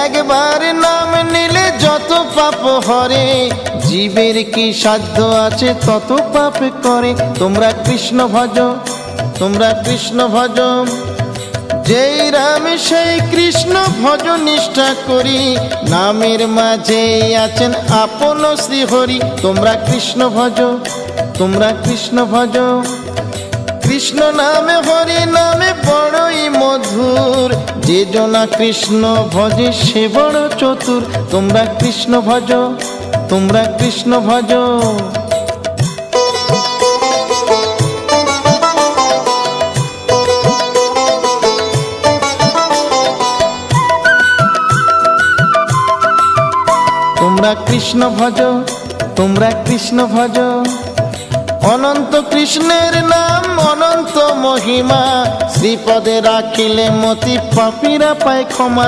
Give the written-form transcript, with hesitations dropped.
একবার নাম নিলে যত পাপ হরে, জীবের কি সাধ্য আছে তত পাপ করে। তোমরা কৃষ্ণ ভজ, তোমরা কৃষ্ণ ভজ, যেই রাম সেই কৃষ্ণ ভজ নিষ্ঠা করি। নামের মাঝে আছেন আপন শ্রীহরি। তোমরা কৃষ্ণ ভজ, তোমরা কৃষ্ণ ভজ। কৃষ্ণ নামে হরি নামে বড়ই মধুর, যে জনা কৃষ্ণ ভজে সে বড় চতুর। তোমরা কৃষ্ণ ভজ, তোমরা কৃষ্ণ ভজ। তোমরা কৃষ্ণ ভজ, তোমরা কৃষ্ণ ভজ। অনন্ত কৃষ্ণের নাম অনন্ত মহিমা, শ্রীপদে রাখিলে মতি পাপীরা পায় ক্ষমা।